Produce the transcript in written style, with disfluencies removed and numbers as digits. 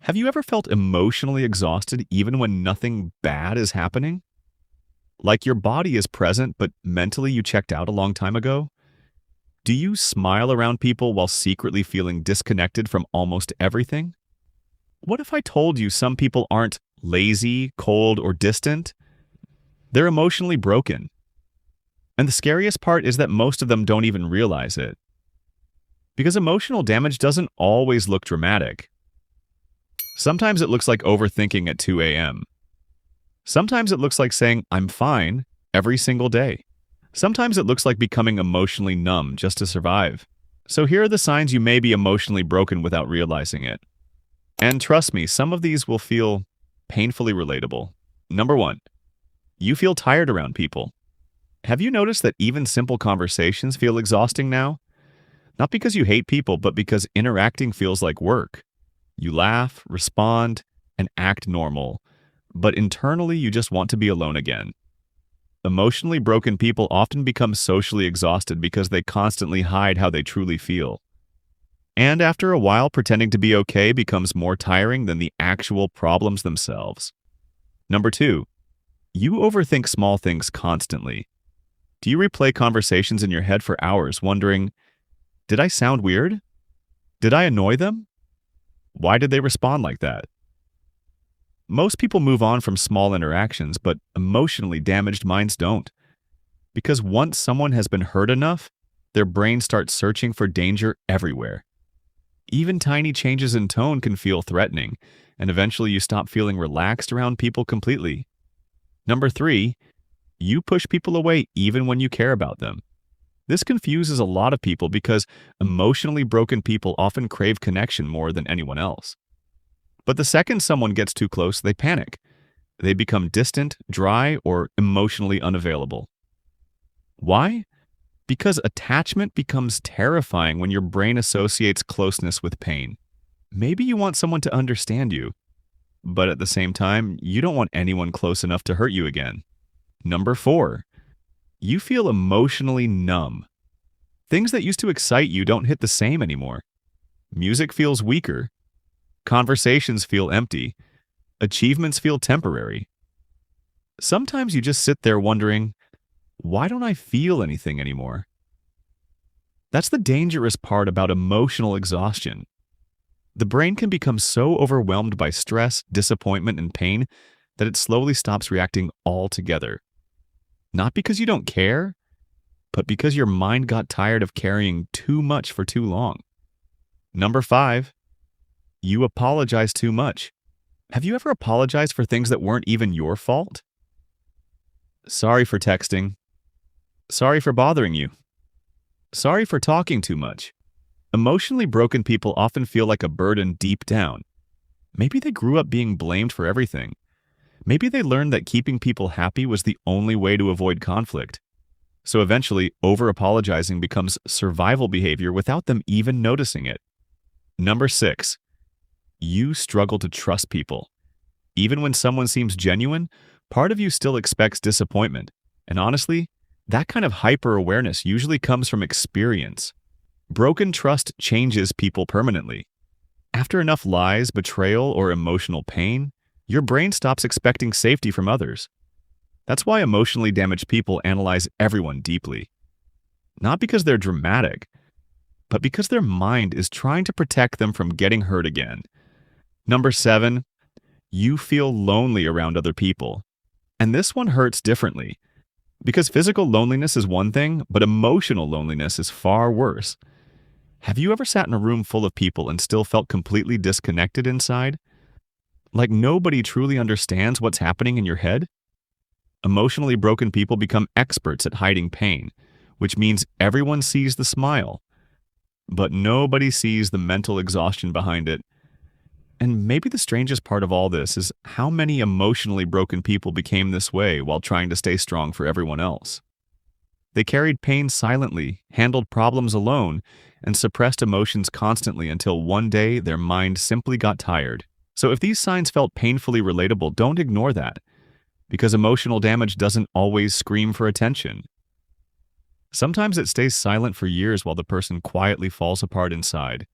Have you ever felt emotionally exhausted even when nothing bad is happening? Like your body is present, but mentally you checked out a long time ago? Do you smile around people while secretly feeling disconnected from almost everything? What if I told you some people aren't lazy, cold, or distant? They're emotionally broken. And the scariest part is that most of them don't even realize it. Because emotional damage doesn't always look dramatic. Sometimes it looks like overthinking at 2 a.m. Sometimes it looks like saying, "I'm fine," every single day. Sometimes it looks like becoming emotionally numb just to survive. So here are the signs you may be emotionally broken without realizing it. And trust me, some of these will feel painfully relatable. Number 1, you feel tired around people. Have you noticed that even simple conversations feel exhausting now? Not because you hate people, but because interacting feels like work. You laugh, respond, and act normal, but internally you just want to be alone again. Emotionally broken people often become socially exhausted because they constantly hide how they truly feel. And after a while, pretending to be okay becomes more tiring than the actual problems themselves. Number 2, you overthink small things constantly. Do you replay conversations in your head for hours wondering, did I sound weird? Did I annoy them? Why did they respond like that? Most people move on from small interactions, but emotionally damaged minds don't. Because once someone has been hurt enough, their brain starts searching for danger everywhere. Even tiny changes in tone can feel threatening, and eventually you stop feeling relaxed around people completely. Number 3, you push people away even when you care about them. This confuses a lot of people because emotionally broken people often crave connection more than anyone else. But the second someone gets too close, they panic. They become distant, dry, or emotionally unavailable. Why? Because attachment becomes terrifying when your brain associates closeness with pain. Maybe you want someone to understand you, but at the same time, you don't want anyone close enough to hurt you again. Number 4, you feel emotionally numb. Things that used to excite you don't hit the same anymore. Music feels weaker. Conversations feel empty. Achievements feel temporary. Sometimes you just sit there wondering, why don't I feel anything anymore? That's the dangerous part about emotional exhaustion. The brain can become so overwhelmed by stress, disappointment, and pain that it slowly stops reacting altogether. Not because you don't care, but because your mind got tired of carrying too much for too long. Number 5, you apologize too much. Have you ever apologized for things that weren't even your fault? Sorry for texting. Sorry for bothering you. Sorry for talking too much. Emotionally broken people often feel like a burden deep down. Maybe they grew up being blamed for everything. Maybe they learned that keeping people happy was the only way to avoid conflict. So eventually, over-apologizing becomes survival behavior without them even noticing it. Number 6, you struggle to trust people. Even when someone seems genuine, part of you still expects disappointment. And honestly, that kind of hyper-awareness usually comes from experience. Broken trust changes people permanently. After enough lies, betrayal, or emotional pain, your brain stops expecting safety from others. That's why emotionally damaged people analyze everyone deeply. Not because they're dramatic, but because their mind is trying to protect them from getting hurt again. Number 7, you feel lonely around other people. And this one hurts differently. Because physical loneliness is one thing, but emotional loneliness is far worse. Have you ever sat in a room full of people and still felt completely disconnected inside? Like nobody truly understands what's happening in your head? Emotionally broken people become experts at hiding pain, which means everyone sees the smile, but nobody sees the mental exhaustion behind it. And maybe the strangest part of all this is how many emotionally broken people became this way while trying to stay strong for everyone else. They carried pain silently, handled problems alone, and suppressed emotions constantly until one day their mind simply got tired. So if these signs felt painfully relatable, don't ignore that, because emotional damage doesn't always scream for attention. Sometimes it stays silent for years while the person quietly falls apart inside.